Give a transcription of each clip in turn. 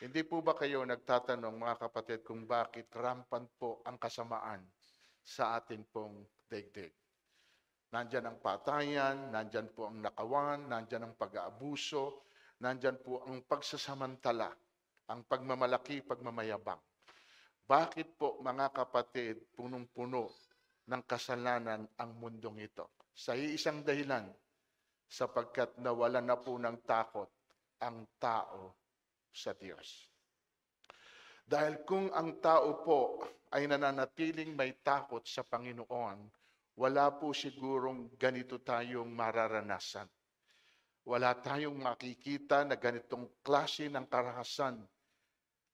Hindi po ba kayo nagtatanong, mga kapatid, kung bakit rampant po ang kasamaan sa atin pong daigdig? Nandyan ang patayan, nandyan po ang nakawan, nandyan ang pag-aabuso, nandyan po ang pagsasamantala, ang pagmamalaki, pagmamayabang. Bakit po, mga kapatid, punong-puno ng kasalanan ang mundong ito? Sa iisang dahilan, sapagkat nawalan na po ng takot ang tao sa Diyos. Dahil kung ang tao po ay nananatiling may takot sa Panginoon, wala po sigurong ganito tayong mararanasan. Wala tayong makikita na ganitong klase ng karahasan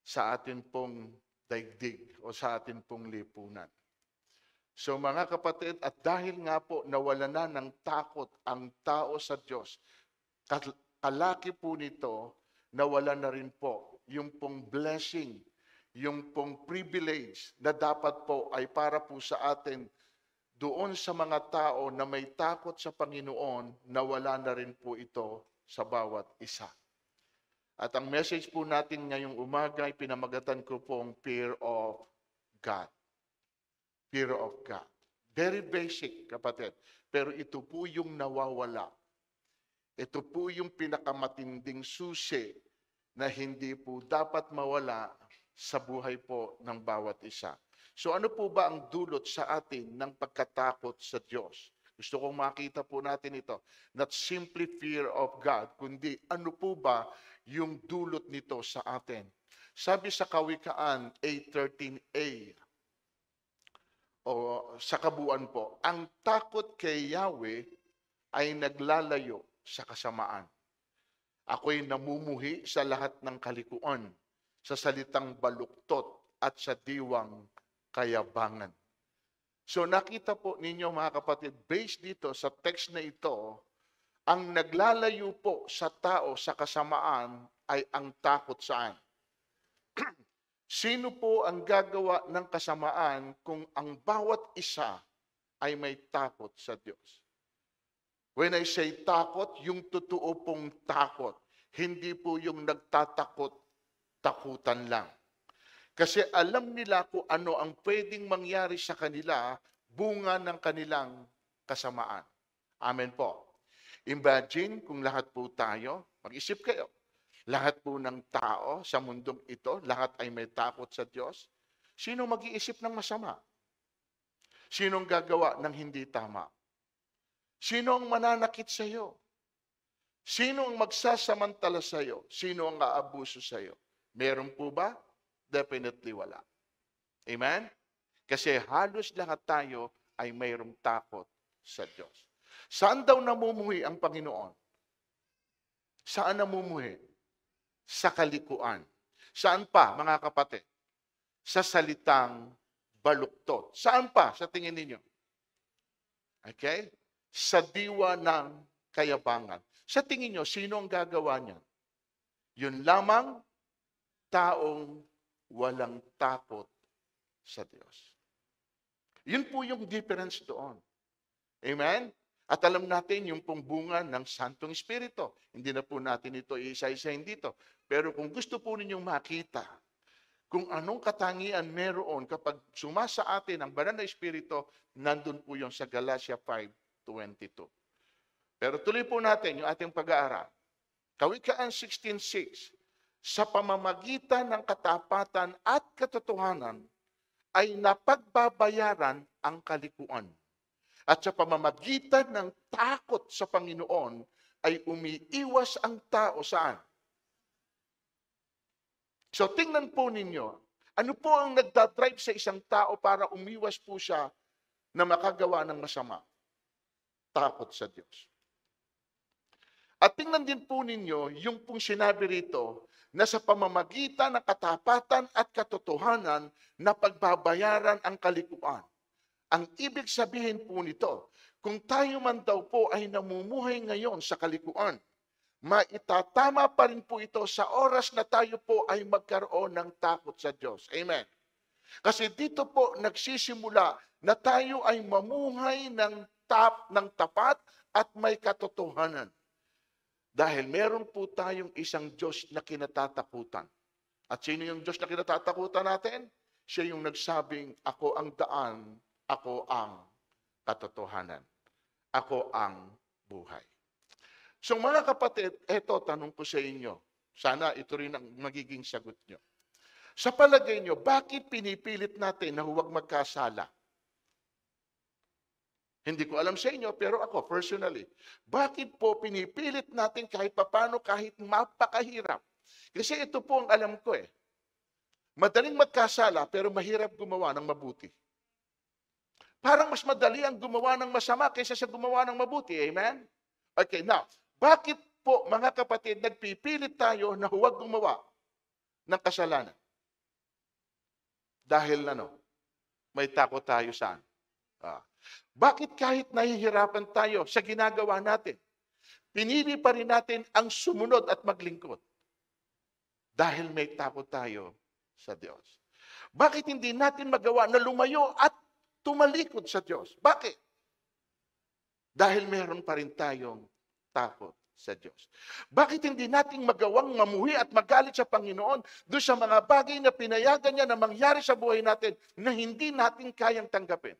sa atin pong daigdig o sa atin pong lipunan. So mga kapatid, at dahil nga po nawala na ng takot ang tao sa Diyos, kalaki po nito, nawala na rin po yung pong blessing, yung pong privilege na dapat po ay para po sa atin doon sa mga tao na may takot sa Panginoon, nawala na rin po ito sa bawat isa. At ang message po natin ngayong umaga ay pinamagatan ko pong fear of God. Fear of God. Very basic, kapatid. Pero ito po yung nawawala. Ito po yung pinakamatinding susi na hindi po dapat mawala sa buhay po ng bawat isa. So ano po ba ang dulot sa atin ng pagkatakot sa Diyos? Gusto kong makita po natin ito. Not simply fear of God, kundi ano po ba yung dulot nito sa atin? Sabi sa Kawikaan 8:13a, o sa kabuuan po, ang takot kay Yahweh ay naglalayo sa kasamaan. Ako'y namumuhi sa lahat ng kalikuan, sa salitang baluktot at sa diwang kayabangan. So nakita po ninyo, mga kapatid, based dito sa text na ito, ang naglalayo po sa tao sa kasamaan ay ang takot saan? Sino po ang gagawa ng kasamaan kung ang bawat isa ay may takot sa Diyos? When I say takot, yung totoo pong takot. Hindi po yung nagtatakot-takutan lang. Kasi alam nila kung ano ang pwedeng mangyari sa kanila, bunga ng kanilang kasamaan. Amen po. Imagine kung lahat po tayo, mag-isip kayo, lahat po ng tao sa mundong ito, lahat ay may takot sa Diyos. Sino mag-iisip ng masama? Sinong gagawa ng hindi tama? Sino ang mananakit sa iyo? Sino ang magsasamantala sa iyo? Sino ang aabuso sa iyo? Meron po ba? Definitely wala. Amen? Kasi halos lahat tayo ay mayroong takot sa Diyos. Saan daw namumuhi ang Panginoon? Saan namumuhi? Sa kalikuan. Saan pa, mga kapatid? Sa salitang baluktot. Saan pa, sa tingin ninyo? Okay? Sa diwa ng kayabangan. Sa tingin nyo, sino ang gagawa niyan? Yun lamang taong walang takot sa Diyos. Yun po yung difference doon. Amen? At alam natin yung pong bunga ng Santong Espiritu. Hindi na po natin ito iisa-isahin dito. Pero kung gusto po ninyong makita kung anong katangian meron kapag sumasa atin ang banal na Espiritu, nandun po yung sa Galatia 5:22. Pero tuloy po natin yung ating pag-aaral. Kawikaan 16:6, sa pamamagitan ng katapatan at katotohanan ay napagbabayaran ang kalikuan. At sa pamamagitan ng takot sa Panginoon ay umiiwas ang tao saan? So tingnan po ninyo, ano po ang nagdadrive sa isang tao para umiwas po siya na makagawa ng masama? Takot sa Diyos. At tingnan din po ninyo yung pong sinabi rito na sa pamamagitan ng katapatan at katotohanan na pagbabayaran ang kalikuan. Ang ibig sabihin po nito, kung tayo man daw po ay namumuhay ngayon sa kalikuan, maitatama pa rin po ito sa oras na tayo po ay magkaroon ng takot sa Diyos. Amen. Kasi dito po nagsisimula na tayo ay mamuhay ng tapat at may katotohanan. Dahil meron po tayong isang Diyos na kinatatakutan. At sino yung Diyos na kinatatakutan natin? Siya yung nagsabing, ako ang daan, ako ang katotohanan, ako ang buhay. So mga kapatid, eto tanong ko sa inyo. Sana ito rin ang magiging sagot nyo. Sa palagay nyo, bakit pinipilit natin na huwag magkasala? Hindi ko alam sa inyo, pero ako personally, bakit po pinipilit natin kahit papano, kahit mapakahirap? Kasi ito po ang alam ko eh. Madaling magkasala, pero mahirap gumawa ng mabuti. Parang mas madali ang gumawa ng masama kaysa sa gumawa ng mabuti. Amen? Okay, now, bakit po mga kapatid, nagpipilit tayo na huwag gumawa ng kasalanan? Dahil may takot tayo saan? Bakit kahit nahihirapan tayo sa ginagawa natin, pinili pa rin natin ang sumunod at maglingkod? Dahil may takot tayo sa Diyos. Bakit hindi natin magawa na lumayo at tumalikod sa Diyos? Bakit? Dahil meron pa rin tayong takot sa Diyos. Bakit hindi natin magawang mamuhi at magalit sa Panginoon doon sa mga bagay na pinayagan niya na mangyari sa buhay natin na hindi natin kayang tanggapin?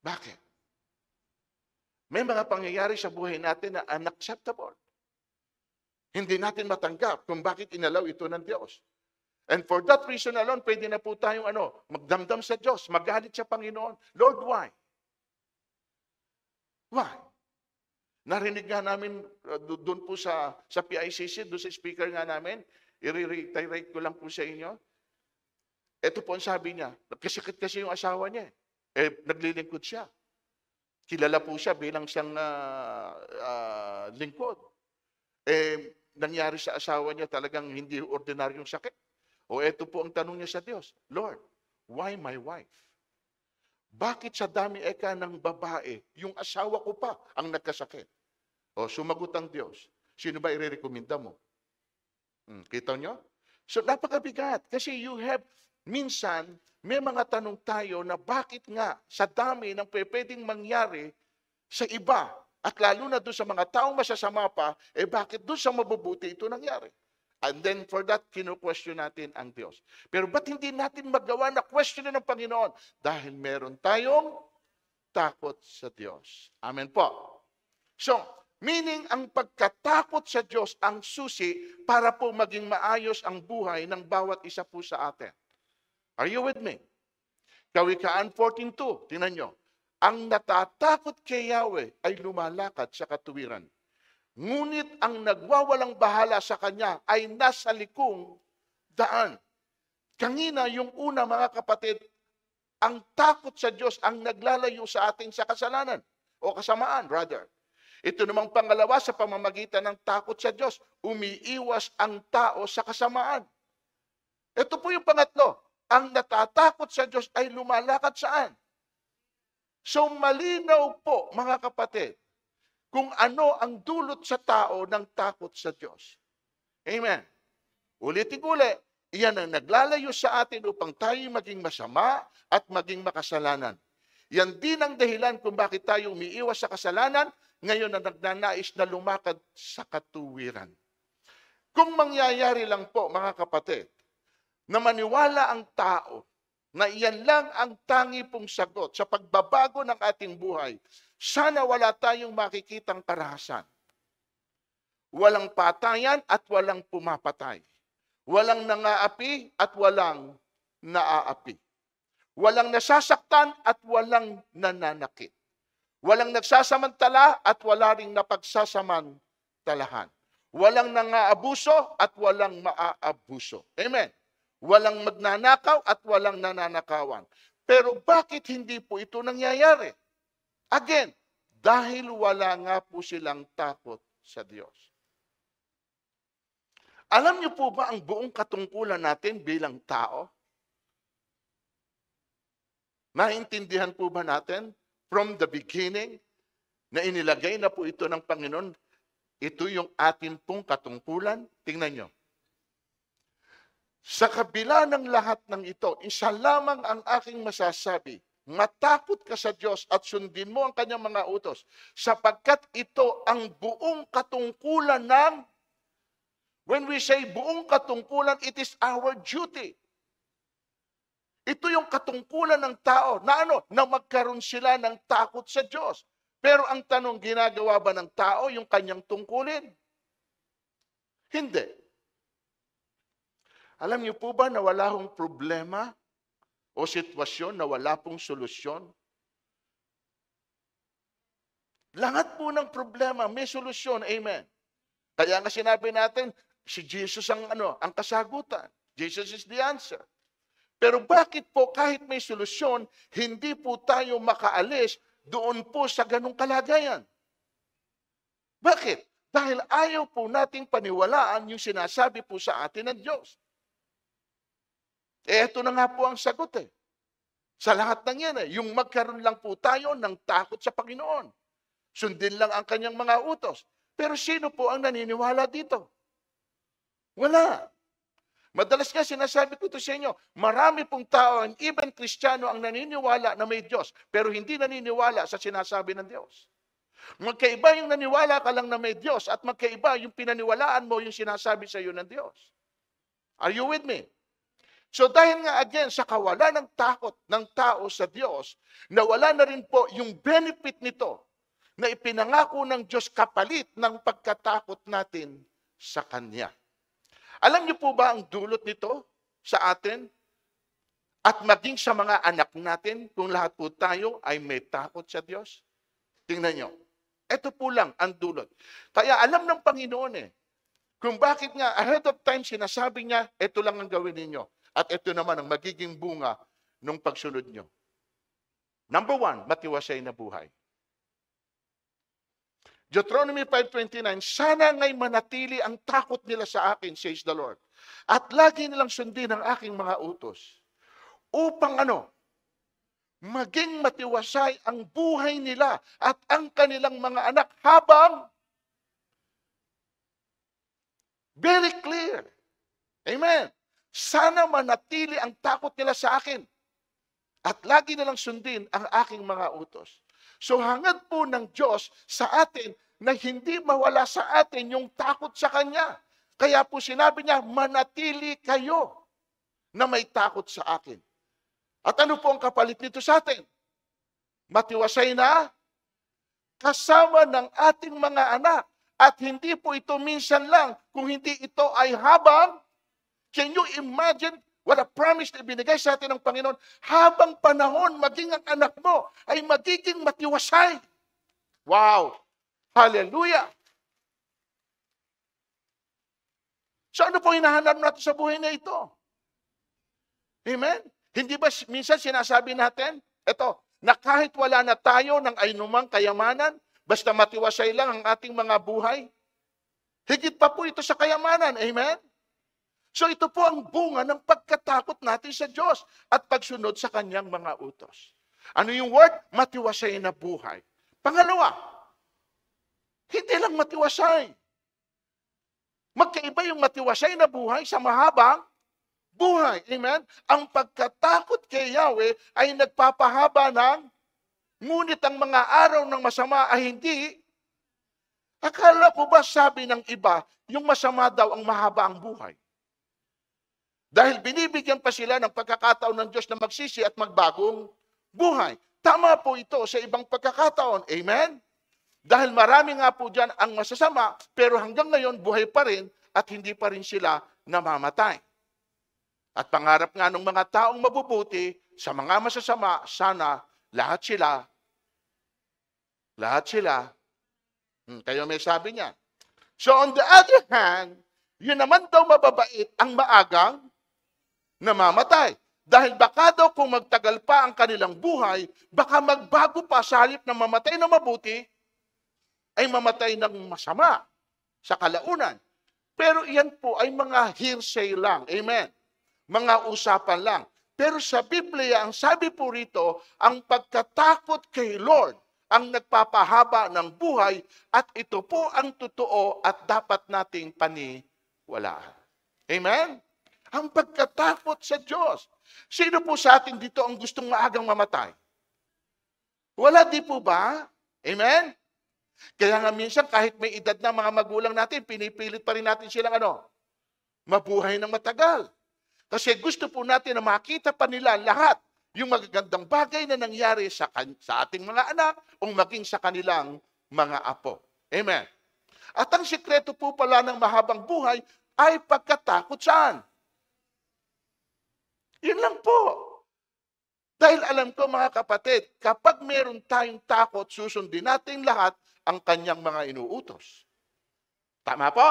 Bakit? May mga pangyayari sa buhay natin na unacceptable. Hindi natin matanggap kung bakit inalaw ito ng Diyos. And for that reason alone, pwede na po tayong magdamdam sa Diyos, magalit sa Panginoon. Lord, why? Why? Narinig nga namin doon po sa PICC, doon sa speaker nga namin, i-reiterate ko lang po sa inyo. Ito po ang sabi niya, nagkasakit kasi yung asawa niya. Naglilingkod siya. Kilala po siya bilang siyang lingkod. Nangyari sa asawa niya talagang hindi ordinaryong sakit. O ito po ang tanong niya sa Diyos, Lord, why my wife? Bakit sa dami ng babae, yung asawa ko pa ang nagkasakit? O sumagot ang Diyos, sino ba irerekomenda mo? Kita nyo? So napakabigat kasi minsan, may mga tanong tayo na bakit nga sa dami ng pwedeng mangyari sa iba at lalo na doon sa mga taong masasama pa, bakit doon sa mabubuti ito nangyari? And then for that, kinu-question natin ang Diyos. Pero ba't hindi natin magawa na question ng Panginoon? Dahil meron tayong takot sa Diyos. Amen po. So, meaning ang pagkatakot sa Diyos ang susi para po maging maayos ang buhay ng bawat isa po sa atin. Are you with me? Kawikaan 14:2, tingnan nyo. Ang natatakot kay Yahweh ay lumalakad sa katuwiran. Ngunit ang nagwawalang bahala sa kanya ay nasa likong daan. Kanina, yung una mga kapatid, ang takot sa Diyos ang naglalayo sa atin sa kasalanan o kasamaan, rather. Ito namang pangalawa sa pamamagitan ng takot sa Diyos, umiiwas ang tao sa kasamaan. Ito po yung pangatlo. Ang natatakot sa Diyos ay lumalakad saan? So malinaw po mga kapatid, kung ano ang dulot sa tao ng takot sa Diyos. Amen. Ulit-ulit, iyan ang naglalayo sa atin upang tayo maging masama at maging makasalanan. Yan din ang dahilan kung bakit tayo umiiwas sa kasalanan, ngayon na nagnanais na lumakad sa katuwiran. Kung mangyayari lang po, mga kapatid, na maniwala ang tao na iyan lang ang tangi pong sagot sa pagbabago ng ating buhay, sana wala tayong makikitang karahasan. Walang patayan at walang pumapatay. Walang nangaapi at walang naaapi. Walang nasasaktan at walang nananakit. Walang nagsasamantala at wala ring napagsasamantalahan. Walang nangaabuso at walang maaabuso. Amen. Walang magnanakaw at walang nananakawan. Pero bakit hindi po ito nangyayari? Again, dahil wala nga po silang takot sa Diyos. Alam niyo po ba ang buong katungkulan natin bilang tao? Naintindihan po ba natin from the beginning na inilagay na po ito ng Panginoon? Ito yung atin pong katungkulan. Tingnan niyo. Sa kabila ng lahat ng ito, isa lamang ang aking masasabi, matakot ka sa Diyos at sundin mo ang kanyang mga utos, sapagkat ito ang buong katungkulan ng, when we say buong katungkulan, it is our duty. Ito yung katungkulan ng tao na na magkaroon sila ng takot sa Diyos. Pero ang tanong, ginagawa ba ng tao yung kanyang tungkulin? Hindi. Alam niyo po ba na wala hong problema o sitwasyon na wala pong solusyon? Lahat po ng problema may solusyon. Amen. Kaya nga sinabi natin, si Jesus ang kasagutan. Jesus is the answer. Pero bakit po kahit may solusyon, hindi po tayo makaalis doon po sa ganung kalagayan? Bakit? Dahil ayaw po nating paniwalaan yung sinasabi po sa atin ng Diyos. Ito na nga po ang sagot sa lahat ng yan yung magkaroon lang po tayo ng takot sa Panginoon. Sundin lang ang kanyang mga utos. Pero sino po ang naniniwala dito? Wala. Madalas nga sinasabi ko ito sa inyo, marami pong tao, and even Kristiyano, ang naniniwala na may Diyos, pero hindi naniniwala sa sinasabi ng Diyos. Magkaiba yung naniwala ka lang na may Diyos at magkaiba yung pinaniwalaan mo yung sinasabi sa iyo ng Diyos. Are you with me? So dahil nga again sa kawalan ng takot ng tao sa Diyos, nawala na rin po yung benefit nito na ipinangako ng Diyos kapalit ng pagkatakot natin sa Kanya. Alam niyo po ba ang dulot nito sa atin? At maging sa mga anak natin, kung lahat po tayo ay may takot sa Diyos? Tingnan niyo. Ito po lang ang dulot. Kaya alam ng Panginoon kung bakit nga ahead of time sinasabi niya, ito lang ang gawin ninyo. At ito naman ang magiging bunga ng pagsunod niyo. Number 1, matiwasay na buhay. Deuteronomy 5:29, sana nga'y manatili ang takot nila sa akin, says the Lord. At lagi nilang sundin ang aking mga utos. Upang maging matiwasay ang buhay nila at ang kanilang mga anak habang, very clear. Amen. Sana manatili ang takot nila sa akin at lagi nilang sundin ang aking mga utos. So hangad po ng Diyos sa atin na hindi mawala sa atin yung takot sa Kanya. Kaya po sinabi niya, manatili kayo na may takot sa akin. At ano po ang kapalit nito sa atin? Matiwasay na kasama ng ating mga anak. At hindi po ito minsan lang, kung hindi ito ay habang, can you imagine what a promise na ibinigay sa atin ng Panginoon? Habang panahon, maging ang anak mo ay magiging matiwasay. Wow! Hallelujah! So ano po hinahanap natin sa buhay na ito? Amen? Hindi ba minsan sinasabi natin, na kahit wala na tayo ng aynumang kayamanan, basta matiwasay lang ang ating mga buhay, higit pa po ito sa kayamanan. Amen? So ito po ang bunga ng pagkatakot natin sa Diyos at pagsunod sa Kanyang mga utos. Ano yung word? Matiwasay na buhay. Pangalawa, hindi lang matiwasay. Magkaiba yung matiwasay na buhay sa mahabang buhay. Amen? Ang pagkatakot kay Yahweh ay nagpapahaba ng, ngunit ang mga araw ng masama ay hindi. Akala ko ba sabi ng iba, yung masama daw ang mahaba ang buhay? Dahil binibigyan pa sila ng pagkakataon ng Diyos na magsisi at magbagong buhay. Tama po ito sa ibang pagkakataon. Amen? Dahil marami nga po dyan ang masasama, pero hanggang ngayon buhay pa rin at hindi pa rin sila namamatay. At pangarap nga ng mga taong mabubuti sa mga masasama, sana lahat sila, kayo may sabi niya. So on the other hand, yun naman daw mababait ang maagang namamatay. Dahil baka daw kung magtagal pa ang kanilang buhay, baka magbago pa sa halip na mamatay na mabuti, ay mamatay ng masama sa kalaunan. Pero iyan po ay mga hearsay lang. Amen. Mga usapan lang. Pero sa Biblia, ang sabi po rito, ang pagkatakot kay Lord ang nagpapahaba ng buhay at ito po ang totoo at dapat nating paniwalaan. Amen? Ang pagkatakot sa Diyos. Sino po sa atin dito ang gustong maagang mamatay? Wala di po ba? Amen? Kaya nga minsan kahit may edad na mga magulang natin, pinipilit pa rin natin silang mabuhay ng matagal. Kasi gusto po natin na makita pa nila lahat yung magagandang bagay na nangyari sa ating mga anak o maging sa kanilang mga apo. Amen. At ang sikreto po pala ng mahabang buhay ay pagkatakot saan? Yun lang po. Dahil alam ko mga kapatid, kapag meron tayong takot, susundin natin lahat ang kanyang mga inuutos. Tama po?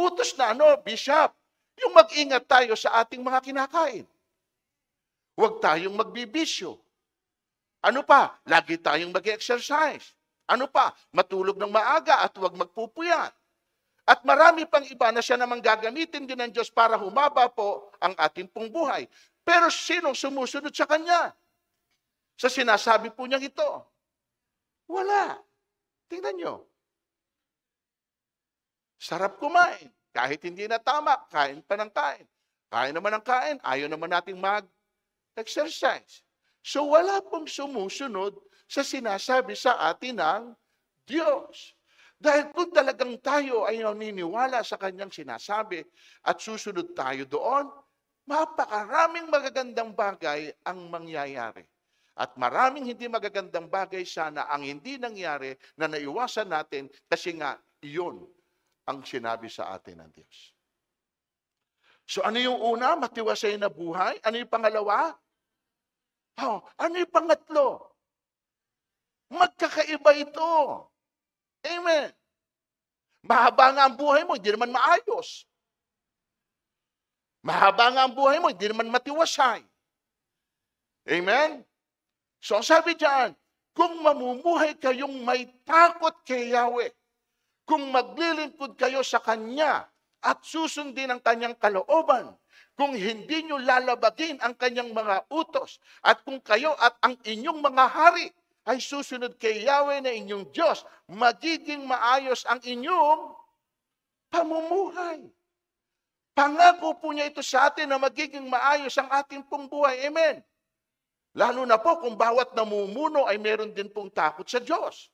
Utos na Bishop? Yung mag-ingat tayo sa ating mga kinakain. Huwag tayong magbibisyo. Ano pa? Lagi tayong mag-exercise. Ano pa? Matulog ng maaga at huwag magpupuyat. At marami pang iba na siya namang gagamitin din ng Diyos para humaba po ang ating pong buhay. Pero sinong sumusunod sa Kanya? Sa sinasabi po niyang ito? Wala. Tingnan nyo. Sarap kumain. Kahit hindi na tama, kain pa ng kain. Kain naman ng kain, ayaw naman nating mag-exercise. So wala pong sumusunod sa sinasabi sa atin ng Diyos. Dahil kung talagang tayo ay naniniwala sa Kanyang sinasabi at susunod tayo doon, mapakaraming magagandang bagay ang mangyayari. At maraming hindi magagandang bagay sana ang hindi nangyari na naiwasan natin kasi nga iyon ang sinabi sa atin ng Diyos. So ano yung una? Matiwasay na buhay. Ano yung pangalawa? Ano yung pangatlo? Magkakaiba ito. Amen. Mahaba nga ang buhay mo, hindi naman maayos. Mahaba nga ang buhay mo, hindi naman matiwasay. Amen? So sabi diyan, kung mamumuhay kayong may takot kay Yahweh, kung maglilingkod kayo sa Kanya at susundin ang Kanyang kalooban, kung hindi nyo lalabagin ang Kanyang mga utos, at kung kayo at ang inyong mga hari ay susunod kay Yahweh na inyong Diyos, magiging maayos ang inyong pamumuhay. Pangako po niya ito sa atin na magiging maayos ang ating pong buhay. Amen. Lalo na po kung bawat namumuno ay meron din pong takot sa Diyos.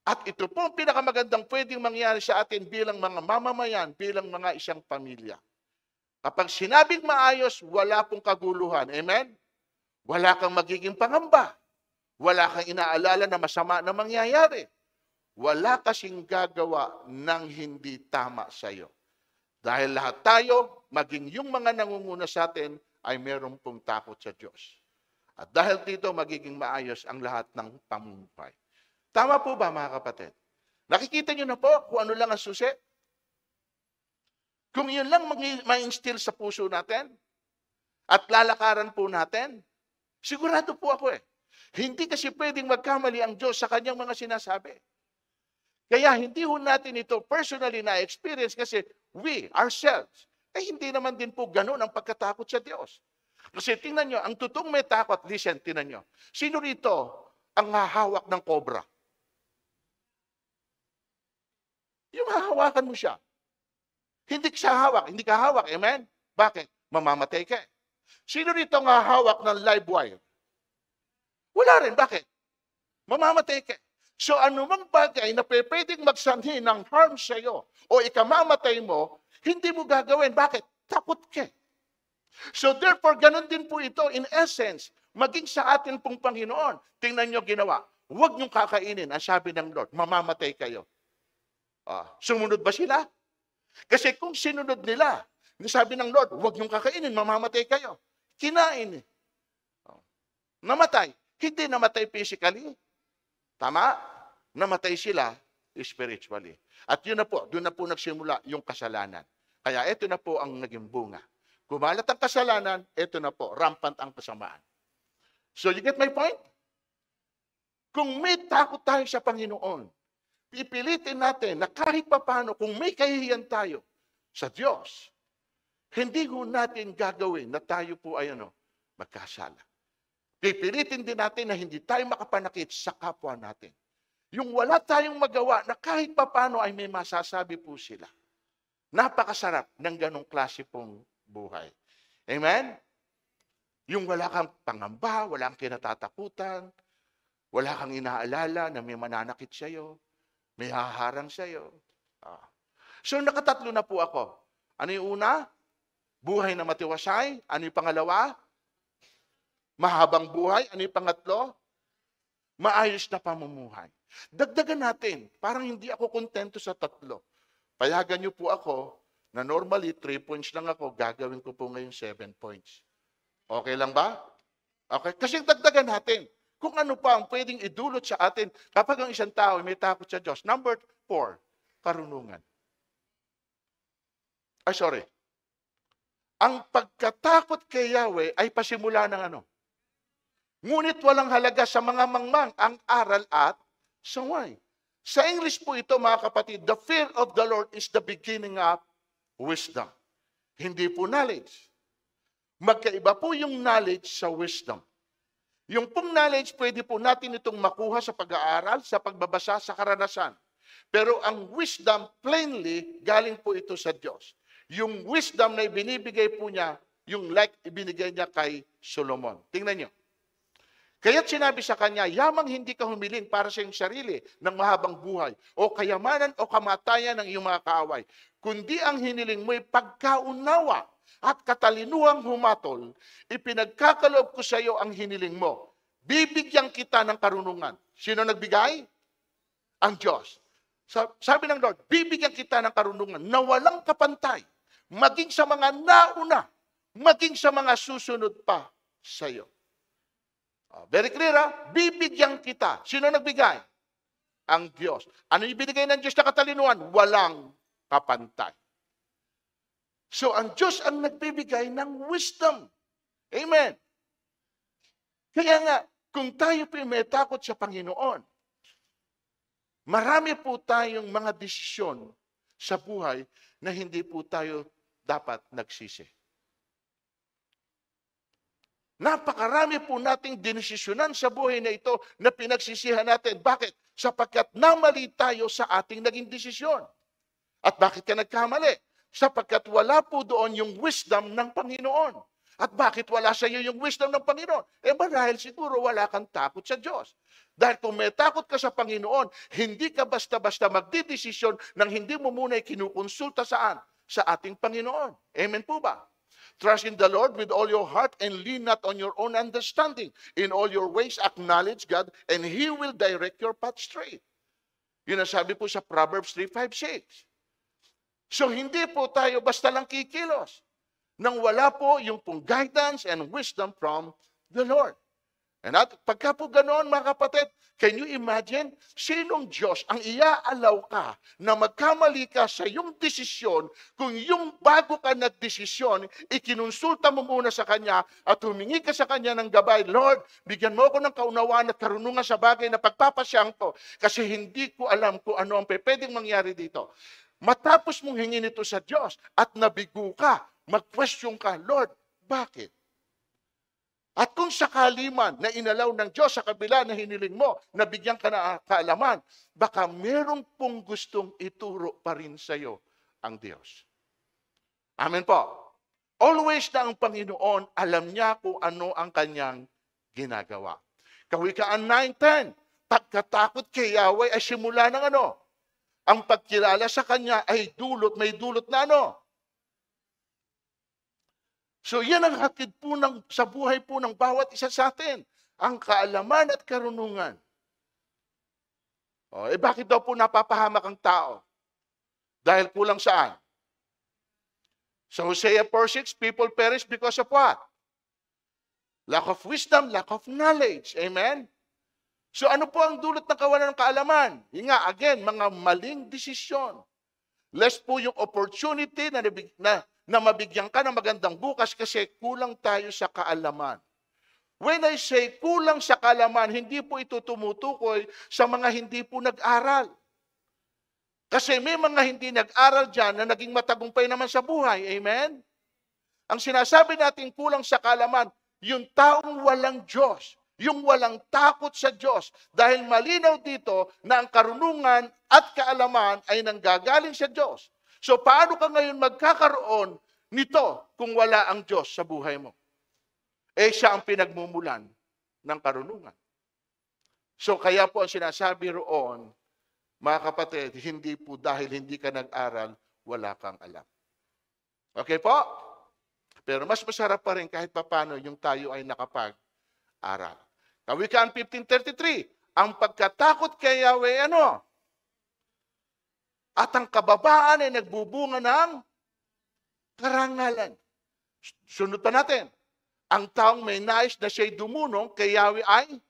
At ito po ang pinakamagandang pwedeng mangyari sa atin bilang mga mamamayan, bilang mga isang pamilya. Kapag sinabing maayos, wala pong kaguluhan. Amen? Wala kang magiging pangamba. Wala kang inaalala na masama na mangyayari. Wala kasing gagawa ng hindi tama sa iyo. Dahil lahat tayo, maging yung mga nangunguna sa atin, ay meron pong takot sa Diyos. At dahil dito, magiging maayos ang lahat ng pamumuhay. Tama po ba mga kapatid? Nakikita niyo na po kung ano lang ang susi? Kung yun lang ma-instill sa puso natin at lalakaran po natin, sigurado po ako Hindi kasi pwedeng magkamali ang Diyos sa kanyang mga sinasabi. Kaya hindi ho natin ito personally na-experience kasi we, ourselves, hindi naman din po ganun ang pagkatakot sa Diyos. Kasi tingnan nyo, ang totoong may takot, listen, tingnan nyo. Sino rito ang hahawak ng cobra? Yung hahawakan mo siya. Hindi ka hawak, hindi ka hawak. Amen? Bakit? Mamamatay ka. Sino rito ang hahawak ng live wire? Wala rin. Bakit? Mamamatay ka. So anumang bagay na pwedeng magsanhi ng harm sa iyo o ikamamatay mo, hindi mo gagawin. Bakit? Takot ka. So therefore, ganun din po ito in essence, maging sa atin pong Panginoon. Tingnan nyo ginawa. Huwag niyong kakainin, ang sabi ng Lord, mamamatay kayo. Sumunod ba sila? Kasi kung sinunod nila, sabi ng Lord, huwag niyong kakainin, mamamatay kayo. Kinain. Namatay. Hindi namatay physically. Tama? Namatay sila spiritually. At yun na po, doon na po nagsimula yung kasalanan. Kaya ito na po ang naging bunga. Kumalat ang kasalanan, ito na po, rampant ang kasamaan. So you get my point? Kung may takot tayo sa Panginoon, pipilitin natin na kahit papano, kung may kahihiyan tayo sa Diyos, hindi ho natin gagawin na tayo po ay magkasala. Pipilitin din natin na hindi tayo makapanakit sa kapwa natin. Yung wala tayong magawa na kahit papano ay may masasabi po sila. Napakasarap ng ganong klase pong buhay. Amen? Yung wala kang pangamba, wala kang kinatatakutan, Wala kang inaalala na may mananakit sa'yo, may haharang sa'yo. Ah. So nakatatlo na po ako. Ano yung una? Buhay na matiwasay. Ano yung pangalawa? Mahabang buhay. Ano yung pangatlo? Maayos na pamumuhay. Dagdagan natin. Parang hindi ako kontento sa tatlo. Payagan niyo po ako na normally 3 points lang ako, gagawin ko po ngayon 7 points. Okay lang ba? Okay? Kasi dagdagan natin. Kung ano pa ang pwedeng idulot sa atin kapag ang isang tao may takot sa Diyos. Number 4, karunungan. Sorry. Ang pagkatakot kay Yahweh ay pasimula ng ano? Ngunit walang halaga sa mga mangmang ang aral at saway. Sa English po ito, mga kapatid, the fear of the Lord is the beginning of wisdom. Hindi po knowledge. Magkaiba po yung knowledge sa wisdom. Yung pong knowledge, pwede po natin itong makuha sa pag-aaral, sa pagbabasa, sa karanasan. Pero ang wisdom, plainly, galing po ito sa Diyos. Yung wisdom na ibinibigay po niya, yung like ibinigay niya kay Solomon. Tingnan niyo. Kaya't sinabi sa kanya, yamang hindi ka humiling para sa iyong sarili ng mahabang buhay, o kayamanan o kamatayan ng iyong mga kaaway, kundi ang hiniling mo'y pagkaunawa at katalinuhang humatol, ipinagkakaloob ko sa iyo ang hiniling mo. Bibigyan kita ng karunungan. Sino nagbigay? Ang Diyos. Sabi ng Lord, bibigyan kita ng karunungan na walang kapantay, maging sa mga nauna, maging sa mga susunod pa sa iyo. Very clear, ha? Bibigyan kita. Sino nagbigay? Ang Diyos. Ano yung binigay ng Diyos na katalinuhan? Walang kapantay. So, ang Diyos ang nagbibigay ng wisdom. Amen. Kaya nga, kung tayo po may takot sa Panginoon, marami po tayong mga desisyon sa buhay na hindi po tayo dapat nagsisi. Napakarami po nating dinesisyonan sa buhay na ito na pinagsisihan natin. Bakit? Sapagkat namali tayo sa ating naging desisyon. At bakit ka nagkamali? Sapagkat wala po doon yung wisdom ng Panginoon. At bakit wala sa iyo yung wisdom ng Panginoon? Marahil siguro wala kang takot sa Diyos. Dahil kung may takot ka sa Panginoon, hindi ka basta-basta magdidesisyon nang hindi mo muna kinukonsulta saan? Sa ating Panginoon. Amen po ba? Trust in the Lord with all your heart and lean not on your own understanding. In all your ways, acknowledge God and He will direct your path straight. Yun ang sabi po sa Proverbs 3:5-6. So, hindi po tayo basta lang kikilos nang wala po yung pong guidance and wisdom from the Lord. And at pagka po ganoon, mga kapatid, can you imagine, sinong Diyos ang iaalaw ka na magkamali ka sa iyong desisyon kung yung bago ka nagdesisyon, ikinonsulta mo muna sa Kanya at humingi ka sa Kanya ng gabay, Lord, bigyan mo ako ng kaunawaan at karunungan sa bagay na pagpapasyang ko kasi hindi ko alam kung ano ang pwedeng mangyari dito. Matapos mong hingin ito sa Diyos at nabigo ka, mag-question ka, Lord, bakit? At kung sakali man na inalaw ng Diyos sa kabila na hiniling mo, nabigyan ka na kaalaman, baka merong pong gustong ituro pa rin sa iyo ang Diyos. Amen po. Always na ang Panginoon, alam niya kung ano ang kanyang ginagawa. Kawikaan 9:10, pagkatakot kay Yahweh ay simula ng ano? Ang pagkilala sa Kanya ay may dulot na ano? So yan ang hatid po sa buhay po ng bawat isa sa atin. Ang kaalaman at karunungan. Bakit daw po napapahamak ang tao? Dahil kulang saan? Sa Hosea 4:6, people perish because of what? Lack of wisdom, lack of knowledge. Amen? So ano po ang dulot ng kawalan ng kaalaman? Yung nga, again, mga maling desisyon. Less po yung opportunity na mabigyan ka ng magandang bukas kasi kulang tayo sa kaalaman. When I say kulang sa kaalaman, hindi po ito tumutukoy sa mga hindi po nag-aral. Kasi may mga hindi nag-aral dyan na naging matagumpay naman sa buhay. Amen? Ang sinasabi natin kulang sa kaalaman, yung taong walang Diyos, yung walang takot sa Diyos. Dahil malinaw dito na ang karunungan at kaalaman ay nanggagaling sa Diyos. So paano ka ngayon magkakaroon nito kung wala ang Diyos sa buhay mo? Siya ang pinagmumulan ng karunungan. So kaya po ang sinasabi roon, mga kapatid, hindi po dahil hindi ka nag-aral, wala kang alam. Okay po? Pero mas masarap pa rin kahit papano yung tayo ay nakapag-aral. Kawikaan 15:33, ang pagkatakot kay Yahweh ano? At ang kababaan ay nagbubunga ng karangalan. Sunod pa natin. Ang taong may nais na siya'y dumunong kay Yahweh ay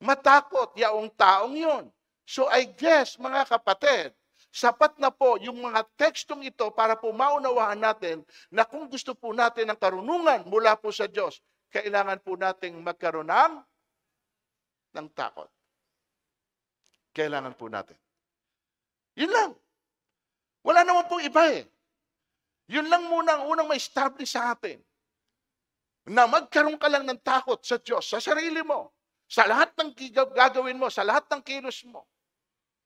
matakot yaong taong yon. So I guess, mga kapatid, sapat na po yung mga tekstong ito para po maunawaan natin na kung gusto po natin ng karunungan mula po sa Diyos, kailangan po nating magkaroon ng takot. Kailangan po natin. Yun lang. Wala naman pong iba eh. Yun lang muna ang unang ma-establish sa atin. Na magkaroon ka lang ng takot sa Diyos, sa sarili mo, sa lahat ng gagawin mo, sa lahat ng kilos mo,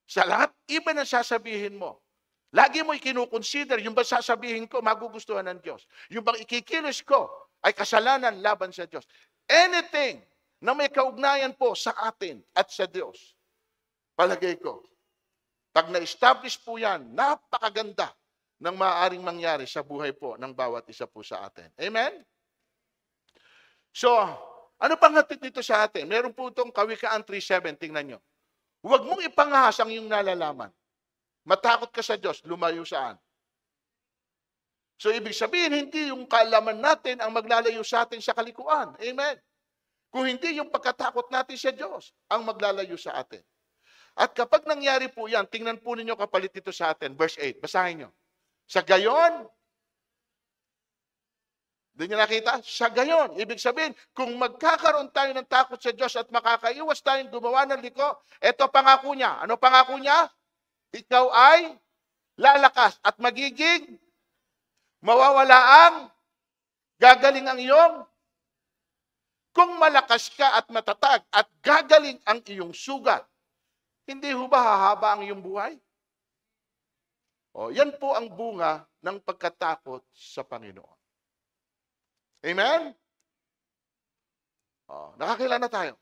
sa lahat iba na sasabihin mo. Lagi mo ikinukonsider, yung ba sasabihin ko, magugustuhan ng Diyos. Yung bang ikikilos ko ay kasalanan laban sa Diyos. Anything na may kaugnayan po sa atin at sa Diyos, palagay ko, pag na-establish po yan, napakaganda ng maaaring mangyari sa buhay po ng bawat isa po sa atin. Amen? So, ano pang hatid nito sa atin? Meron po itong Kawikaan 3:7, tingnan nyo. Huwag mong ipangahas ang iyong nalalaman. Matakot ka sa Diyos, lumayo saan? So, ibig sabihin, hindi yung kaalaman natin ang maglalayo sa atin sa kalikuan. Amen? Kung hindi yung pagkatakot natin sa Diyos ang maglalayo sa atin. At kapag nangyari po yan, tingnan po ninyo kapalit ito sa atin. Verse 8, basahin nyo. Sa gayon, di nyo nakita? Sa gayon. Ibig sabihin, kung magkakaroon tayo ng takot sa Diyos at makakaiwas tayong gumawa ng liko, ito pangako niya. Ano pangako niya? Ikaw ay lalakas at magiging mawawala ang gagaling ang iyong. Kung malakas ka at matatag at gagaling ang iyong sugat, hindi ho ba hahaba ang iyong buhay? O, yan po ang bunga ng pagkatakot sa Panginoon. Amen? O, nakakailan na tayo?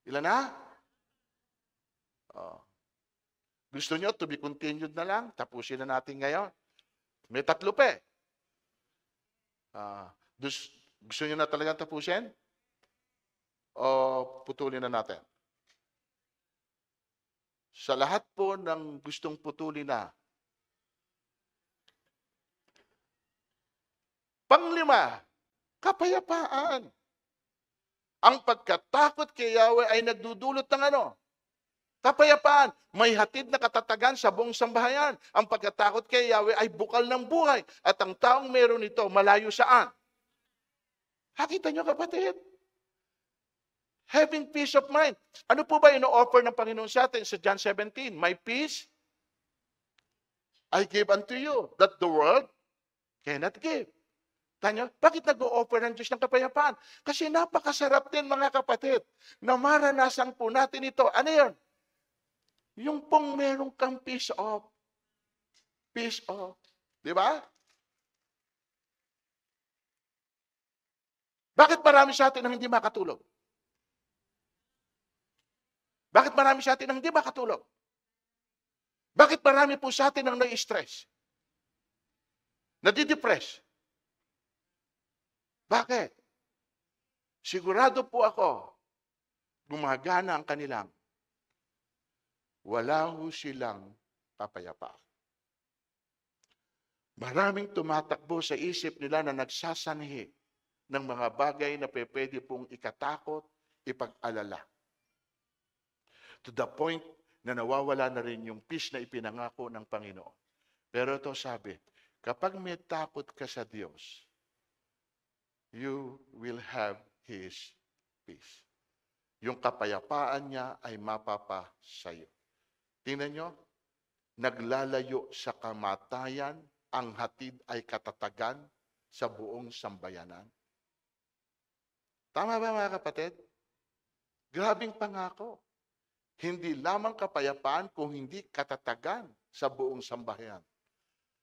Ilan na? O, gusto nyo to be continued na lang? Tapusin na natin ngayon. May 3 pa eh. Gusto nyo na talagang tapusin? O putulin na natin? Sa lahat po ng gustong putulin na. 5, kapayapaan. Ang pagkatakot kay Yahweh ay nagdudulot ng ano? Kapayapaan. May hatid na katatagan sa buong sambahayan. Ang pagkatakot kay Yahweh ay bukal ng buhay. At ang taong meron ito, malayo saan? Hakita nyo kapatid? Having peace of mind. Ano po ba ino-offer ng Panginoon sa atin sa John 17? My peace I give unto you, that the world cannot give. Tanyo, bakit nag-o-offer ng Diyos ng kapayapaan? Kasi napakasarap din mga kapatid na maranasan po natin ito. Ano yun? Yung pong merong kang peace of. Peace of. Di ba? Bakit marami sa atin ang hindi makatulog? Bakit marami sa atin ang hindi makatulog? Bakit marami po sa atin ang nai-stress? Nadidepress? Bakit? Sigurado po ako, gumagana ang kanilang. Wala ho silang kapayapaan. Maraming tumatakbo sa isip nila na nagsasanhi ng mga bagay na pwede pong ikatakot, ipag-alala. To the point na nawawala na rin yung peace na ipinangako ng Panginoon. Pero ito sabi, kapag may takot ka sa Diyos, you will have His peace. Yung kapayapaan niya ay mapapa sa'yo. Tingnan nyo, naglalayo sa kamatayan, ang hatid ay katatagan sa buong sambayanan. Tama ba mga kapatid? Grabing pangako. Hindi lamang kapayapaan kung hindi katatagan sa buong sambahayan.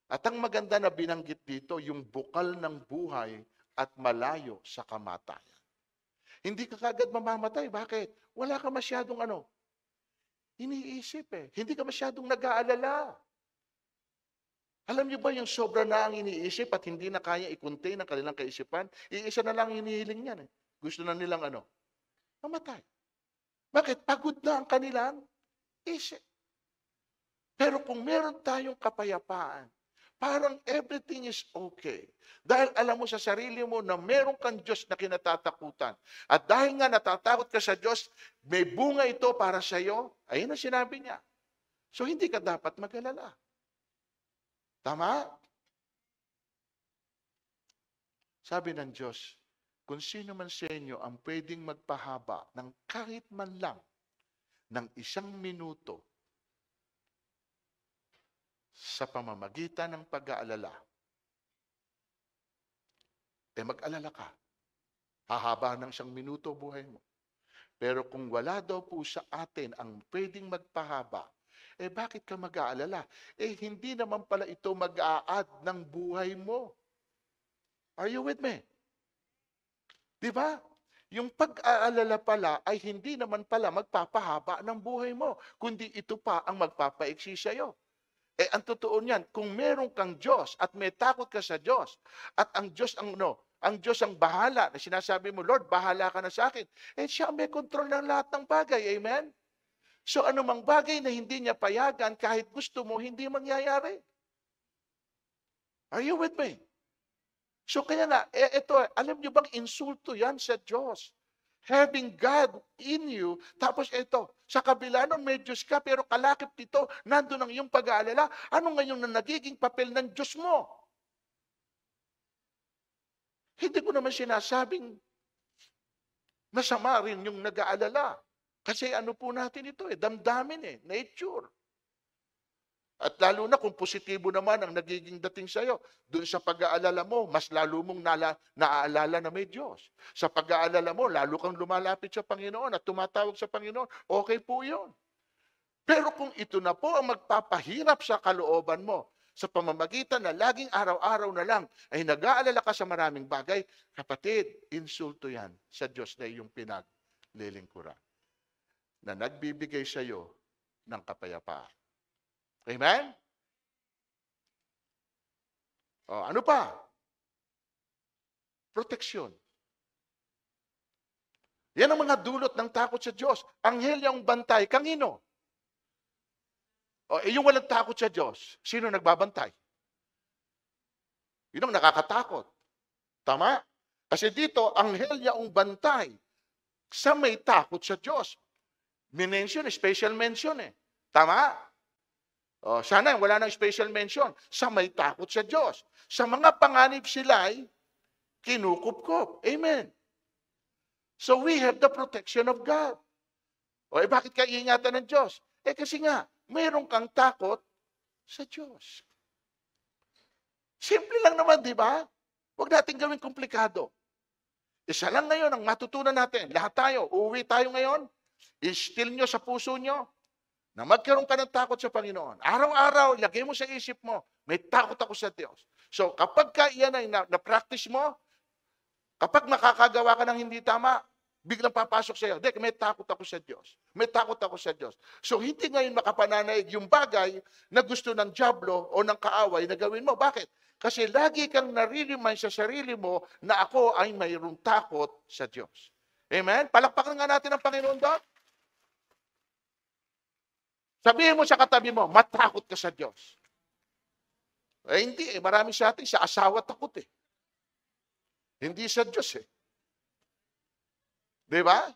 At ang maganda na binanggit dito, yung bukal ng buhay at malayo sa kamatayan. Hindi ka kagad mamamatay. Bakit? Wala ka masyadong iniisip eh. Hindi ka masyadong nag-aalala. Alam niyo ba yung sobra na ang iniisip at hindi na kaya i-contain ang kanilang kaisipan? Iisa na lang hinihiling niyan eh. Gusto na nilang mamatay. Bakit? Pagod na ang kanilang isip. Pero kung meron tayong kapayapaan, parang everything is okay. Dahil alam mo sa sarili mo na meron kang Diyos na kinatatakutan. At dahil nga natatakot ka sa Diyos, may bunga ito para sa iyo. Ayun ang sinabi niya. So hindi ka dapat mag-alala. Tama? Sabi ng Diyos, kung sino man sa inyo ang pwedeng magpahaba ng kahit man lang ng 1 minuto sa pamamagitan ng pag-aalala, mag-alala ka. Hahaba ng 1 minuto buhay mo. Pero kung wala daw po sa atin ang pwedeng magpahaba, bakit ka mag-aalala? Hindi naman pala ito mag-a-add ng buhay mo. Are you with me? Di ba? Yung pag-aalala pala ay hindi naman pala magpapahaba ng buhay mo, kundi ito pa ang magpapaiksi sa'yo. Ang totoo niyan, kung meron kang Diyos at may takot ka sa Diyos, at ang Diyos ang bahala, na sinasabi mo, Lord, bahala ka na sa akin, siya may kontrol ng lahat ng bagay. Amen? So anumang bagay na hindi niya payagan, kahit gusto mo, hindi mangyayari. Are you with me? So kaya nga, ito, alam niyo bang insulto yan sa Diyos? Having God in you, tapos ito, sa kabila nung may Diyos ka, pero kalakip dito, nandun ang iyong pag-aalala, ano ngayon na nagiging papel ng Diyos mo? Hindi ko naman sinasabing masama rin yung nag-aalala. Kasi po natin ito damdamin nature. At lalo na kung positibo naman ang nagiging dating sa'yo, doon sa pag-aalala mo, mas lalo mong naaalala na may Diyos. Sa pag-aalala mo, lalo kang lumalapit sa Panginoon at tumatawag sa Panginoon, okay po yun. Pero kung ito na po ang magpapahirap sa kalooban mo, sa pamamagitan na laging araw-araw na lang ay nag-aalala ka sa maraming bagay, kapatid, insulto yan sa Diyos na iyong pinaglilingkuran, na nagbibigay sa iyo ng kapayapaan. Amen? Ano pa? Proteksyon. Yan ang mga dulot ng takot sa Diyos. Anghel yung bantay, kanino? Yung walang takot sa Diyos, sino nagbabantay? Yun ang nakakatakot. Tama? Kasi dito, anghel yung bantay sa may takot sa Diyos. Minention, special mention Tama? Sana wala nang special mention. Sa may takot sa Diyos. Sa mga panganib sila'y kinukupkop. Amen. So we have the protection of God. Bakit ka iingatan ng Diyos? Kasi nga, mayroon kang takot sa Diyos. Simple lang naman, di ba? Huwag natin gawing komplikado. Isa lang ngayon ang matutunan natin. Lahat tayo, uuwi tayo ngayon, i-still nyo sa puso nyo, na magkaroon ka ng takot sa Panginoon. Araw-araw, lagay mo sa isip mo, may takot ako sa Diyos. So, kapag yan ay na-practice mo, kapag makakagawa ka ng hindi tama, biglang papasok sa iyo, may takot ako sa Diyos. May takot ako sa Diyos. So, hindi ngayon makapananaig yung bagay na gusto ng dyablo o ng kaaway na gawin mo. Bakit? Kasi lagi kang nare-remind sa sarili mo na ako ay mayroong takot sa Diyos. Amen? Palakpakan nga natin ang Panginoon doon. Sabihin mo sa katabi mo, matakot ka sa Diyos. Hindi marami sa atin, sa asawa takot Hindi sa Diyos Di ba?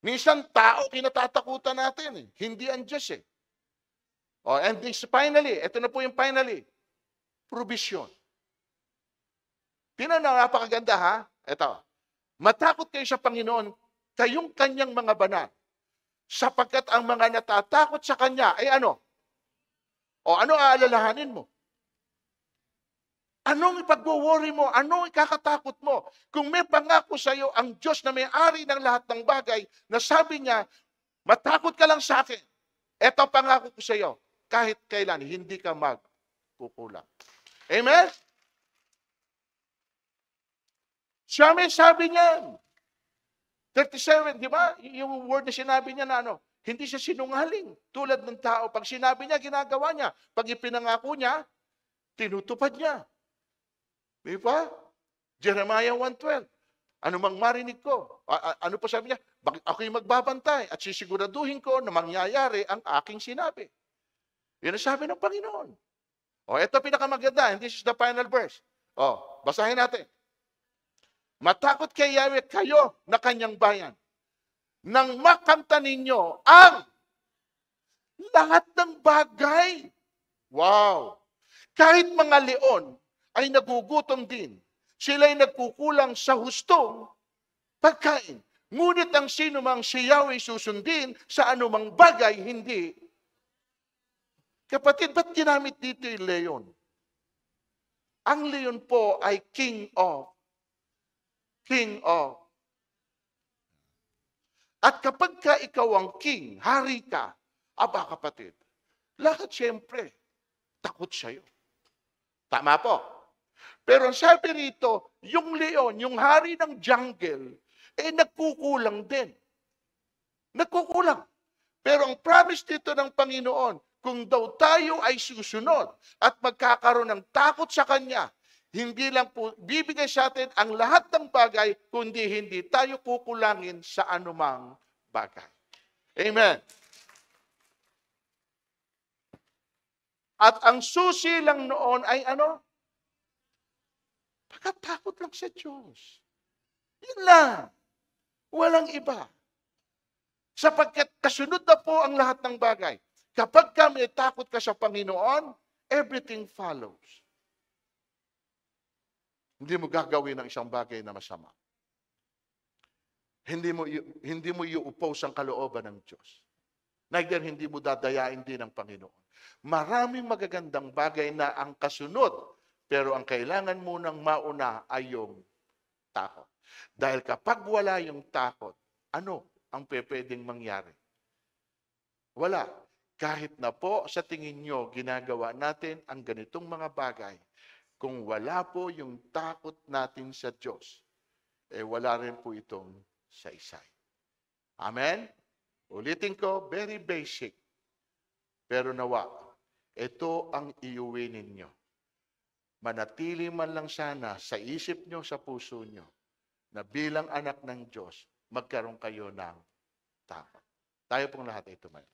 Minsan tao kinatatakutan natin Hindi ang Diyos and this finally, ito na po yung finally, provision. Tingnan na, napakaganda Ito, matakot kayo sa Panginoon, kayong kanyang mga banal. Sapagkat ang mga natatakot sa Kanya ay ano? Ano aalalahanin mo? Anong ipag-worry mo? Anong ikakatakot mo? Kung may pangako sa iyo ang Diyos na may-ari ng lahat ng bagay, na sabi niya, matakot ka lang sa akin. Ito pangako ko sa iyo. Kahit kailan, hindi ka magkukulang. Amen? Siya may sabi niyan. 37, di ba? Yung word na sinabi niya na ano, hindi siya sinungaling. Tulad ng tao, pag sinabi niya, ginagawa niya. Pag ipinangako niya, tinutupad niya. Di ba? Jeremiah 1:12. Ano mang marinig ko. Ano pa sabi niya? Bakit ako'y magbabantay at sisiguraduhin ko na mangyayari ang aking sinabi. Yan ang sabi ng Panginoon. O, ito pinakamaganda. And this is the final verse. O, basahin natin. Matakot kay Yahweh kayo na kanyang bayan. Nang makanta ninyo ang lahat ng bagay. Wow! Kahit mga leon ay nagugutom din. Sila'y nagkukulang sa hustong pagkain. Ngunit ang sino mang si Yahweh susundin sa anumang bagay, hindi. Kapatid, ba't ginamit dito yung leon? Ang leon po ay king of. At kapag ka ikaw ang king, hari ka, aba kapatid, lahat siyempre, takot sa'yo. Tama po. Pero ang sabi rito, yung leon, yung hari ng jungle, nagkukulang din. Nagkukulang. Pero ang promise dito ng Panginoon, kung daw tayo ay susunod at magkakaroon ng takot sa Kanya, hindi lang po bibigay sa atin ang lahat ng bagay, kundi hindi tayo kukulangin sa anumang bagay. Amen. At ang susi lang noon ay ano? Pagkatakot lang sa Diyos. Yun lang. Walang iba. Sapagkat kasunod na po ang lahat ng bagay. Kapag kami takot ka sa Panginoon, everything follows. Hindi mo gagawin ang isang bagay na masama. Hindi mo i-oppose ang kalooban ng Diyos. Neither hindi mo dadayain din ang Panginoon. Maraming magagandang bagay na ang kasunod, pero ang kailangan mo nang mauna ay yung takot. Dahil kapag wala yung takot, ano ang pwedeng mangyari? Wala. Kahit na po sa tingin nyo, ginagawa natin ang ganitong mga bagay, kung wala po yung takot natin sa Diyos, wala rin po itong saysay. Amen? Ulitin ko, very basic. Pero nawa, ito ang iuwi ninyo. Manatili man lang sana sa isip nyo, sa puso nyo, na bilang anak ng Diyos, magkaroon kayo ng takot. Tayo pong lahat ay tumayo.